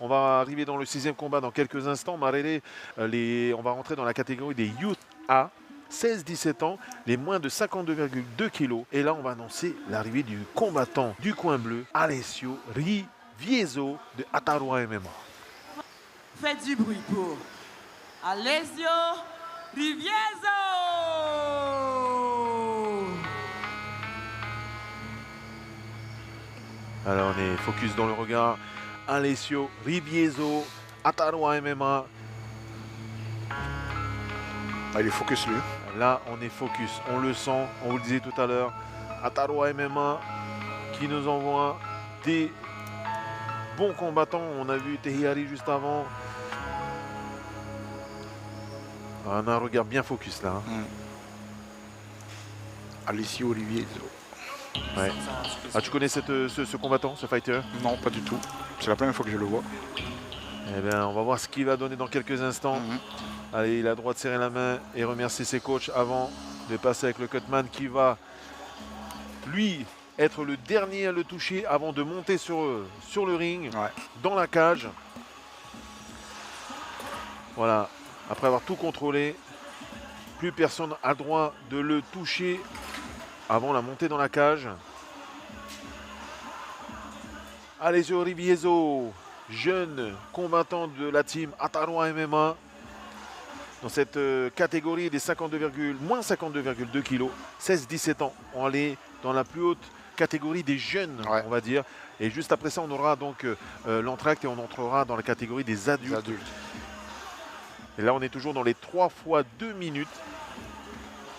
On va arriver dans le 6e combat dans quelques instants. Marele, on va rentrer dans la catégorie des Youth A, 16-17 ans, les moins de 52,2 kg. Et là, on va annoncer l'arrivée du combattant du coin bleu, Alessio Rivieso de Atarua MMA. Faites du bruit pour Alessio Rivieso! Alors, on est focus dans le regard. Alessio Rivieso, Atarua MMA. Ah, il est focus lui. Là, on est focus, on le sent, on vous le disait tout à l'heure. Atarua MMA qui nous envoie des bons combattants. On a vu Tehihari juste avant. On a un regard bien focus là. Alessio Rivieso. Ouais. Ah, tu connais ce combattant, ce fighter? Non, pas du tout. C'est la première fois que je le vois. Eh bien, on va voir ce qu'il va donner dans quelques instants. Allez, il a le droit de serrer la main et remercier ses coachs avant de passer avec le cutman qui va, lui, être le dernier à le toucher avant de monter sur le ring, dans la cage. Voilà, après avoir tout contrôlé, plus personne n'a le droit de le toucher avant la montée dans la cage. Alessio Rivieso, jeune combattant de la team Atarua MMA. Dans cette catégorie des moins 52,2 kg, 16-17 ans. On est dans la plus haute catégorie des jeunes, on va dire. Et juste après ça, on aura donc l'entracte et on entrera dans la catégorie des adultes. Et là, on est toujours dans les 3 fois 2 minutes.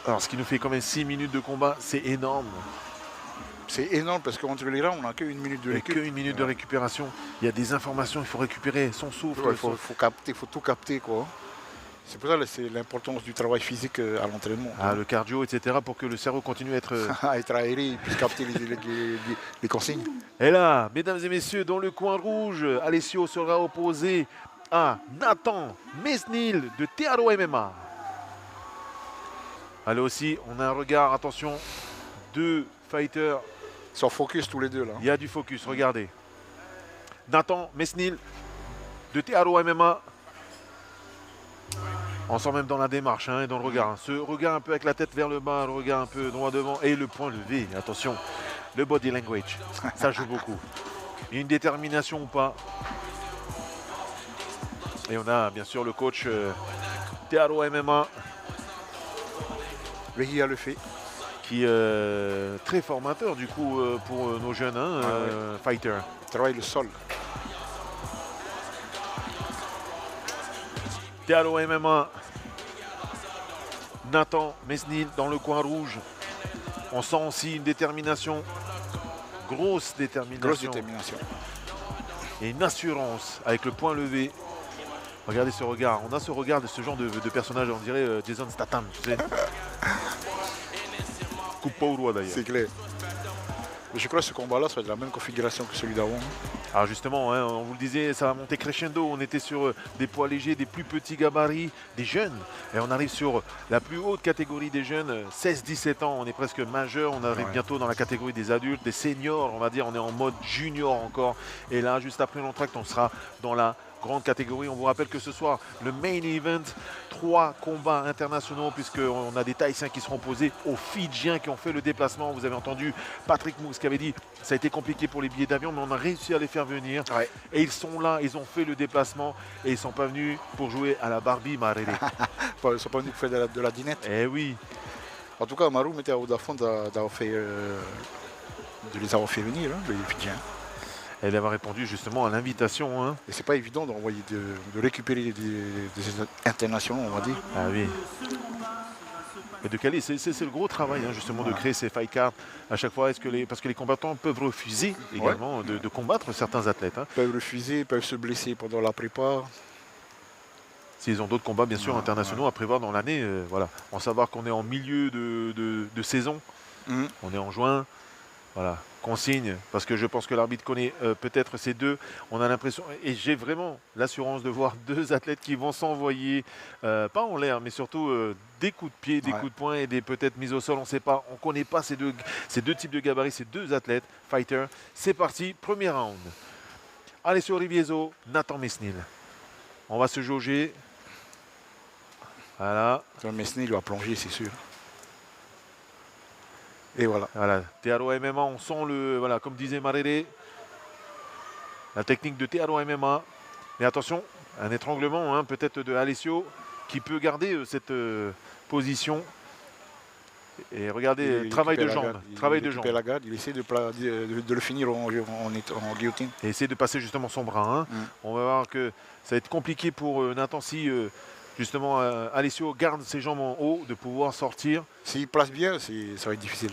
Alors, ce qui nous fait quand même 6 minutes de combat, c'est énorme. C'est énorme parce qu'entre les rangs, on n'a qu'une minute de récupération. Qu'une minute de récupération. Il y a des informations, il faut récupérer son souffle. Il faut tout capter, quoi. C'est pour ça que c'est l'importance du travail physique à l'entraînement. Ah, le cardio, etc. pour que le cerveau continue à être... être aéré et puisse capter les consignes. Et là, mesdames et messieurs, dans le coin rouge, Alessio sera opposé à Nathan Mesnil de Tearo MMA. Allez aussi, on a un regard, attention, deux fighters. Ils sont focus tous les deux là. Il y a du focus, regardez. Nathan Mesnil de Tearo MMA. On sent même dans la démarche et dans le regard. Ce regard un peu avec la tête vers le bas, le regard un peu droit devant et le point levé. Attention, le body language, ça joue beaucoup. Une détermination ou pas. Et on a bien sûr le coach Tearo MMA. Rehia le fait. Qui est très formateur du coup pour nos jeunes fighters. Il travaille le sol. Tearo MMA. Nathan Mesnil dans le coin rouge. On sent aussi une détermination. Grosse détermination. Grosse détermination. Et une assurance avec le point levé. Regardez ce regard. On a ce regard de ce genre de personnage, on dirait Jason Statham, tu sais. Coupe pas au doigt d'ailleurs. C'est clair. Mais je crois que ce combat-là, ça va être la même configuration que celui d'avant. Alors justement, on vous le disait, ça va monter crescendo. On était sur des poids légers, des plus petits gabarits, des jeunes. Et on arrive sur la plus haute catégorie des jeunes, 16-17 ans. On est presque majeur. On arrive bientôt dans la catégorie des adultes, des seniors, on va dire. On est en mode junior encore. Et là, juste après l'entracte, on sera dans la grande catégorie. On vous rappelle que ce soir, le main event, 3 combats internationaux, puisqu'on a des Tahitiens qui seront posés aux Fidjiens qui ont fait le déplacement. Vous avez entendu Patrick Moux qui avait dit ça a été compliqué pour les billets d'avion, mais on a réussi à les faire venir. Et ils sont là, ils ont fait le déplacement et ils ne sont pas venus pour jouer à la Barbie Marele. Ils ne sont pas venus pour faire de la dinette. Eh oui. En tout cas, Marou mettait à Vodafone de les avoir fait venir, les Fidjiens. Elle avait répondu justement à l'invitation. Et c'est pas évident d'envoyer de récupérer des internationaux, on va dire. Ah oui. Et de caler, c'est le gros travail justement de créer ces fight cards à chaque fois. Parce que les combattants peuvent refuser également de combattre certains athlètes. Ils peuvent refuser, peuvent se blesser pendant la prépa. S'ils ont d'autres combats bien sûr internationaux à prévoir dans l'année, voilà. En savoir qu'on est en milieu de saison, on est en juin. Voilà, consigne, parce que je pense que l'arbitre connaît peut-être ces deux. On a l'impression, et j'ai vraiment l'assurance de voir 2 athlètes qui vont s'envoyer, pas en l'air, mais surtout des coups de pied, des coups de poing et des peut-être mises au sol. On ne sait pas, on ne connaît pas ces deux types de gabarits, ces 2 athlètes, fighters. C'est parti, premier round. Alessio Rivieso, Nathan Mesnil. On va se jauger. Voilà. Mesnil, il va plonger, c'est sûr. Et voilà. Voilà. Tearo MMA, on sent le. Voilà, comme disait Marere, la technique de Tearo MMA. Mais attention, un étranglement, hein, peut-être de Alessio, qui peut garder cette position. Et regardez, Il travail de récupère la jambes. garde. Travail Il de récupère jambes. la garde, il essaie de le finir en guillotine. Et essayer de passer justement son bras. Hein. On va voir que ça va être compliqué pour Nathan si justement Alessio garde ses jambes en haut, de pouvoir sortir. S'il place bien, ça va être difficile.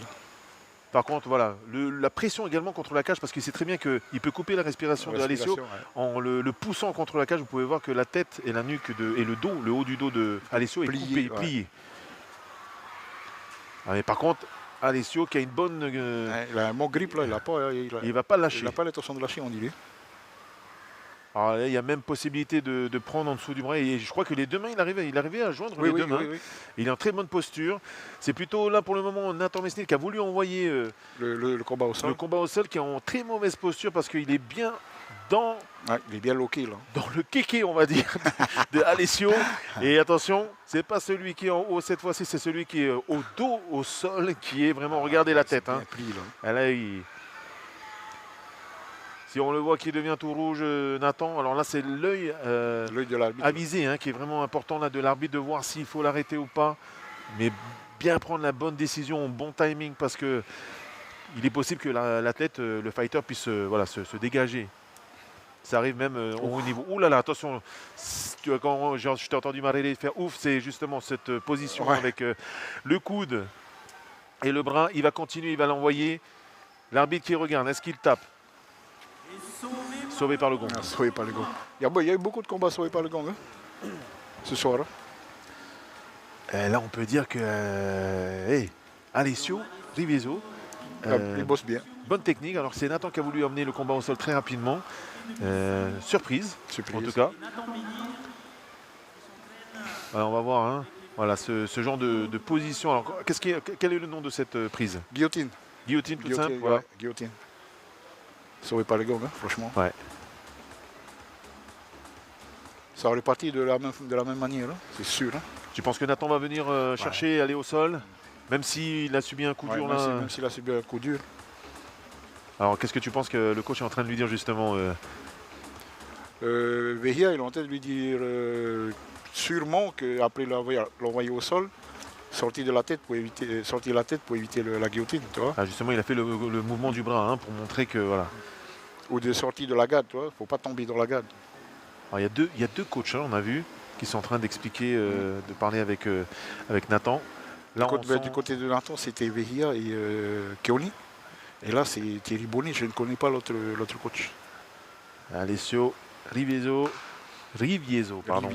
Par contre, voilà, la pression également contre la cage, parce qu'il sait très bien qu'il peut couper la respiration de Alessio en le poussant contre la cage. Vous pouvez voir que la tête et la nuque et le dos, le haut du dos de Alessio est coupé, plié. Ah, mais par contre, Alessio qui a une bonne... il a un bon grip là, il ne va pas lâcher. Il n'a pas l'intention de lâcher, on dirait. Alors là, il y a même possibilité de prendre en dessous du bras. Et je crois que les deux mains, il arrivait à joindre les deux mains. Oui. Il est en très bonne posture. C'est plutôt là pour le moment Nathan Mesnil qui a voulu envoyer le combat au sol. Le combat au sol qui est en très mauvaise posture parce qu'il est bien dans... il est bien loqué là. Dans le kéké, on va dire, de Alessio. Et attention, c'est pas celui qui est en haut cette fois-ci, c'est celui qui est au dos, au sol, qui est vraiment... Regardez la tête. Hein. Pris, là. Et là, si on le voit qui devient tout rouge, Nathan, alors là c'est l'œil de l'arbitre avisé hein, qui est vraiment important là de l'arbitre de voir s'il faut l'arrêter ou pas. Mais bien prendre la bonne décision au bon timing parce que il est possible que l'athlète, le fighter puisse voilà, se dégager. Ça arrive même au niveau. Ouh là là, attention, quand je t'ai entendu Marele faire ouf, c'est justement cette position avec le coude et le bras. Il va continuer, il va l'envoyer. L'arbitre qui regarde, est-ce qu'il tape? Sauvé par le gong. Sauvé par le gong. Il y a eu beaucoup de combats sauvés par le gong hein, ce soir. Hein. Et là, on peut dire que Alessio Rivieso, il bosse bien. Bonne technique. Alors c'est Nathan qui a voulu emmener le combat au sol très rapidement. Surprise, en tout cas. Alors, on va voir. Hein. Voilà, ce genre de position. Alors, quel est le nom de cette prise? Guillotine. Guillotine, tout simple. Voilà. Ouais, guillotine. Sauvé par le gong, hein, franchement. Ouais. Ça aurait parti de la même manière, hein, c'est sûr. Hein. Tu penses que Nathan va venir chercher, aller au sol, même s'il a subi un coup dur là? Même s'il a subi un coup dur. Alors, qu'est-ce que tu penses que le coach est en train de lui dire justement Vehia, il est en train de lui dire sûrement qu'après l'envoyer au sol, sortir la tête pour éviter la guillotine, tu vois. Ah, justement, il a fait le mouvement du bras hein, pour montrer que voilà. Ou de sortir de la garde, tu vois. Faut pas tomber dans la garde. Alors, il y a deux coachs, hein, on a vu, qui sont en train d'expliquer, de parler avec Nathan. Là, du côté de Nathan, c'était Vehia et Keoni. Et là, c'est Thierry Bonnet, je ne connais pas l'autre coach. Alessio Rivieso, pardon.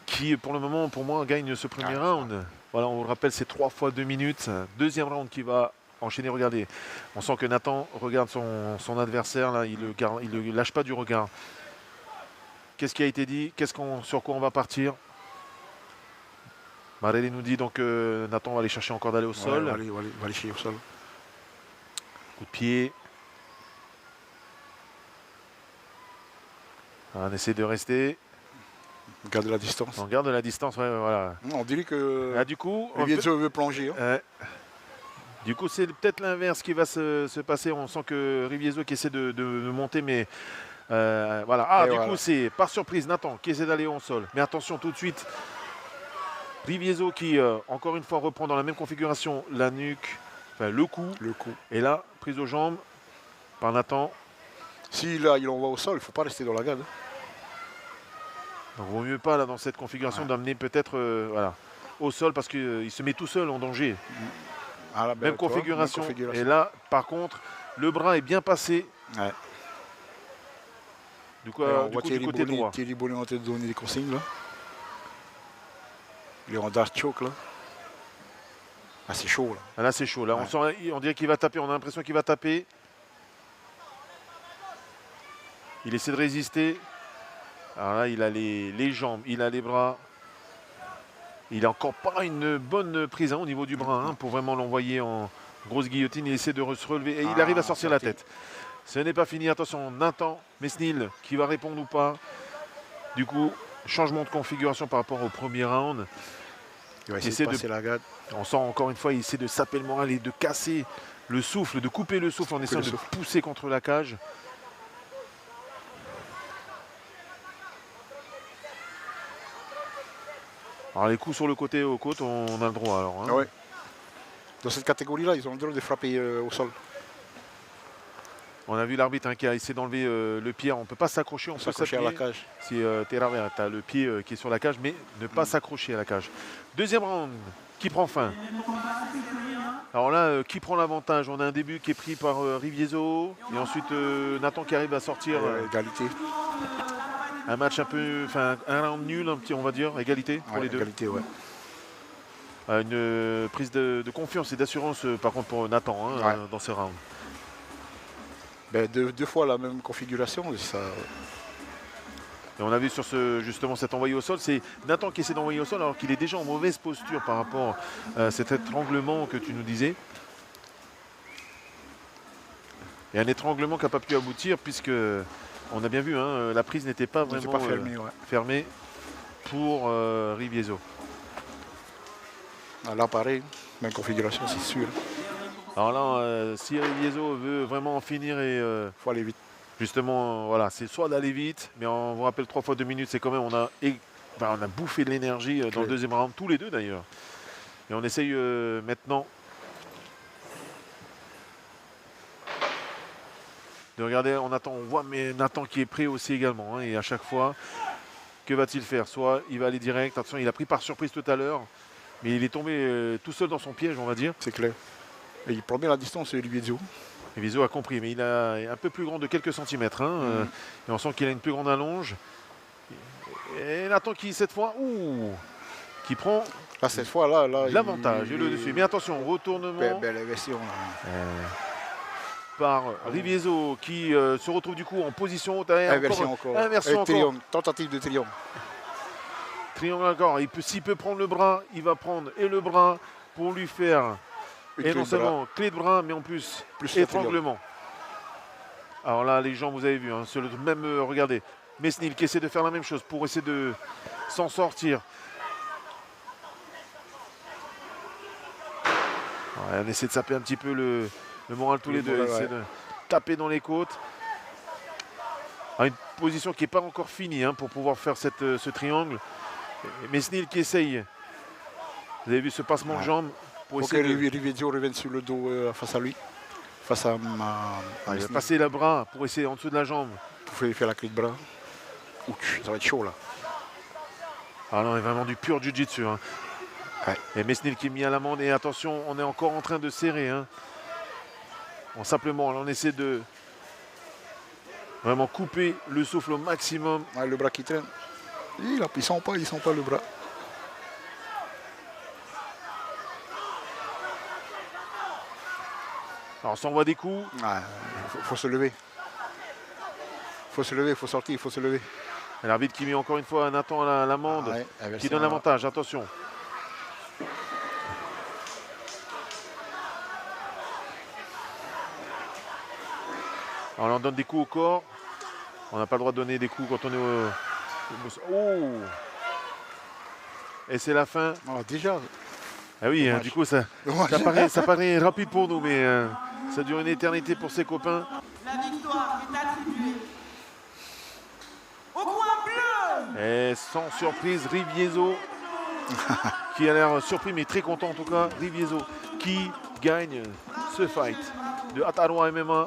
Qui, pour le moment, pour moi, gagne ce premier round. Voilà, on vous le rappelle, c'est 3 fois 2 minutes. Deuxième round qui va enchaîner. Regardez, on sent que Nathan regarde son adversaire. Là, il ne lâche pas du regard. Qu'est-ce qui a été dit? Sur quoi on va partir? Marelli nous dit donc que Nathan va aller chercher encore d'aller au sol. Va aller chercher au sol. Coup de pied. On essaie de rester. On garde la distance. On garde la distance, ouais, voilà. On dirait que du coup, Rivieso veut plonger. Hein. Du coup, c'est peut-être l'inverse qui va se passer. On sent que Rivieso qui essaie de monter, mais voilà. Ah, du coup, c'est par surprise Nathan qui essaie d'aller au sol. Mais attention tout de suite. Rivieso qui, encore une fois, reprend dans la même configuration la nuque, enfin le cou. Et là, prise aux jambes par Nathan. Si là, il envoie au sol, il ne faut pas rester dans la garde. Donc, il vaut mieux pas, là, dans cette configuration, d'amener peut-être voilà, au sol parce qu'il se met tout seul en danger. Même configuration. Et là, par contre, le bras est bien passé. Ouais. Du coup, du côté droit. Thierry Bonnet est en train de donner des consignes, là. Il est en dark choke, là. Ah, c'est chaud, là. Ah, là, c'est chaud. Là, on dirait qu'il va taper. On a l'impression qu'il va taper. Il essaie de résister. Alors là, il a les jambes, il a les bras. Il n'a encore pas une bonne prise au niveau du bras pour vraiment l'envoyer en grosse guillotine. Il essaie de se relever et il arrive à sortir la tête. Ce n'est pas fini, attention, Nathan Mesnil qui va répondre ou pas. Du coup, changement de configuration par rapport au premier round. Il va essayer Essaie de de- passer la garde. On sent encore une fois, il essaie de saper le moral et de casser le souffle, de couper le souffle en essayant le de souffle. pousser contre la cage. Alors les coups sur le côté aux côtes, on a le droit alors. Hein. Ah ouais. Dans cette catégorie-là, ils ont le droit de frapper au sol. On a vu l'arbitre hein, qui a essayé d'enlever le pied. On ne peut pas s'accrocher, on peut S'accrocher à la s'appuyer. cage. Si tu as le pied qui est sur la cage, mais ne pas s'accrocher à la cage. Deuxième round, qui prend fin? Alors là, qui prend l'avantage? On a un début qui est pris par Rivieso, et ensuite Nathan qui arrive à sortir Égalité. un match un peu, enfin un round nul, un petit, on va dire, égalité pour Ouais, les deux. égalité, ouais. Une prise de confiance et d'assurance par contre pour Nathan hein, Ouais. dans ce round. Ben, deux fois la même configuration. Ça... Et on a vu sur justement cet envoyé au sol, c'est Nathan qui essaie d'envoyer au sol alors qu'il est déjà en mauvaise posture par rapport à cet étranglement que tu nous disais. Et un étranglement qui n'a pas pu aboutir puisque on a bien vu, hein, la prise n'était pas C'est vraiment pas fermé, ouais. fermée pour Rivieso. Ah, là, pareil, même configuration, c'est sûr. Alors là, si Rivieso veut vraiment en finir et Faut aller vite. justement, voilà, c'est soit d'aller vite, mais on vous rappelle 3 fois 2 minutes, c'est quand même, on a bouffé de l'énergie dans le deuxième round, tous les deux d'ailleurs. Et on essaye maintenant de regarder, on voit mais Nathan qui est prêt aussi également, hein, et à chaque fois, que va-t-il faire? Soit il va aller direct, attention, il a pris par surprise tout à l'heure, mais il est tombé tout seul dans son piège, on va dire. C'est clair. Et il prend bien la distance, Rivieso. Rivieso a compris, mais il est un peu plus grand de quelques centimètres. Hein, et on sent qu'il a une plus grande allonge. Et Nathan qui, cette fois, qui prend Là, cette fois, là l'avantage et le dessus. Mais attention, retournement Belle inversion. Là. par Rivieso qui se retrouve du coup en position haute. Inversion encore. Inversion encore. Triangle. Tentative de triangle. Triangle encore. S'il peut prendre le bras, il va prendre et le bras pour lui faire... Une Et clé non de bras. seulement clé de bras, mais en plus, Plus la étranglement. Alors là, les jambes, vous avez vu, hein, même, regardez, Mesnil qui essaie de faire la même chose pour essayer de s'en sortir. Ouais, on essaie de saper un petit peu le moral tous les deux, moral, essaie ouais. de taper dans les côtes. Ah, une position qui n'est pas encore finie hein, pour pouvoir faire ce triangle. Et Mesnil qui essaye. Vous avez vu ce passement de jambes pour Faut que essayer de... Rivieso revienne sur le dos face à lui. Face à Il va passer le bras pour essayer en dessous de la jambe. Pour faire la clé de bras. Ouch, ça va être chaud là. Ah non, il y a vraiment du pur jiu-jitsu. Hein. Ouais. Et Mesnil qui est mis à l'amende. Et attention, on est encore en train de serrer. Hein. Bon, simplement, on essaie de vraiment couper le souffle au maximum. Ouais, le bras qui traîne. Il sent pas le bras. Alors, ça envoie des coups. Faut se lever. Faut se lever, faut sortir, il faut se lever. Et l'arbitre qui met encore une fois Nathan à l'amende. Ouais, Qui inversion, donne là. l'avantage. Attention. Alors, on donne des coups au corps. On n'a pas le droit de donner des coups quand on est au... Oh! Et c'est la fin. Ah, déjà. Ah oui, hein, Dommage. du coup, ça paraît rapide pour nous, mais ça dure une éternité pour ses copains. La victoire est attribuée au coin bleu. Et sans surprise, Rivieso, qui a l'air surpris, mais très content en tout cas. Rivieso qui gagne ce fight de Ataroa MMA.